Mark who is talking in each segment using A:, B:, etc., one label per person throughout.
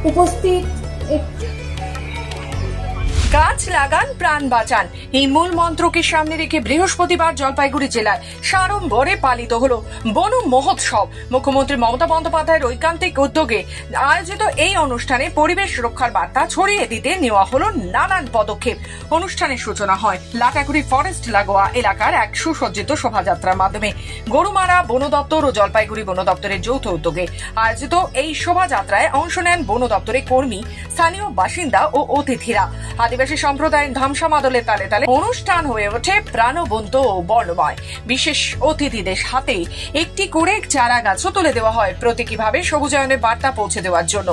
A: উপস্থিত
B: গাছ লাগান প্রাণ বাঁচান এই মূল মন্ত্রকে সামনে রেখে বৃহস্পতিবার জলপাইগুড়ি জেলায় সাড়ম্বরে পালিত হলো বন মহোৎসব। মুখ্যমন্ত্রী মমতা বন্দ্যোপাধ্যায়ের ঐকান্তিক উদ্যোগে আয়োজিত এই অনুষ্ঠানে পরিবেশ রক্ষার বার্তা ছড়িয়ে দিতে নেওয়া হলো নানান পদক্ষেপ। অনুষ্ঠানের সূচনা হয় লাটাগুড়ি ফরেস্ট লাগোয়া এলাকার এক সুসজ্জিত শোভাযাত্রার মাধ্যমে। গরুমারা বন দপ্তর ও জলপাইগুড়ি বন দপ্তরের যৌথ উদ্যোগে আয়োজিত এই শোভাযাত্রায় অংশ নেন বন দপ্তরের কর্মী, স্থানীয় বাসিন্দা ও অতিথিরা। আদিবাসী সম্প্রদায়ের ধামসা মাদলের তালে তালে অনুষ্ঠান হয়ে ওঠে প্রাণবন্ত ও বর্ণময়। বিশেষ অতিথিদের হাতে একটি করে চারা গাছও তুলে দেওয়া হয় প্রতীকীভাবে সবুজায়নের বার্তা পৌঁছে দেওয়ার জন্য।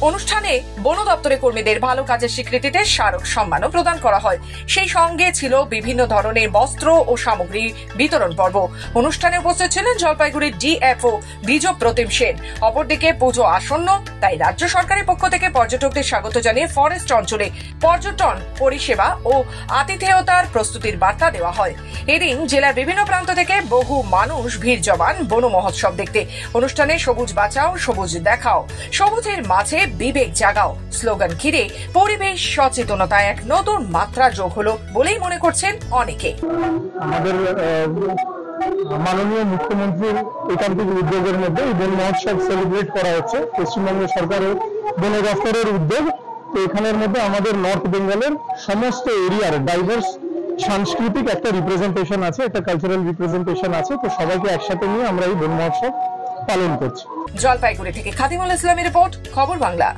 B: অনুষ্ঠানে বন দপ্তরের কর্মীদের ভালো কাজের স্বীকৃতিতে স্মারক সম্মানও প্রদান করা হয়। সেই সঙ্গে ছিল বিভিন্ন ধরনের বস্ত্র ও সামগ্রী বিতরণ পর্ব। অনুষ্ঠানে উপস্থিত ছিলেন জলপাইগুড়ির ডিএফও বিজয় প্রতিম সেন। অপরদিকে পুজো আসন্ন, তাই রাজ্য সরকারের পক্ষ থেকে পর্যটকদের স্বাগত জানিয়ে ফরেস্ট অঞ্চলে পর্যটন পরিষেবা ও আতিথেয়তার প্রস্তুতির বার্তা দেওয়া হয়। এদিন জেলার বিভিন্ন প্রান্ত থেকে বহু মানুষ ভিড় জমান বন মহোৎসব দেখতে। অনুষ্ঠানে সবুজ বাঁচাও, সবুজ দেখাও, সবুজের মাঝে বিবেক জাগাও স্লোগান ঘিরে পরিবেশ সচেতনতায় এক নতুন মাত্রা যোগ হলো বলেই মনে করছেন অনেকে।
C: আমাদের মাননীয় মুখ্যমন্ত্রীর একান্তিক উদ্যোগের মধ্যে এই বন মহোৎসব সেলিব্রেট করা হচ্ছে। পশ্চিমবঙ্গ সরকারের বন দপ্তরের উদ্যোগ। তো এখানের মধ্যে আমাদের নর্থ বেঙ্গলের সমস্ত এরিয়ার ডাইভার্স সাংস্কৃতিক একটা রিপ্রেজেন্টেশন আছে, একটা কালচারাল রিপ্রেজেন্টেশন আছে। তো সবাইকে একসাথে নিয়ে আমরা এই বন মহোৎসব পালন করছি।
B: জলপাইগুড়ি থেকে খাদিমুল ইসলামের রিপোর্ট, খবর বাংলা।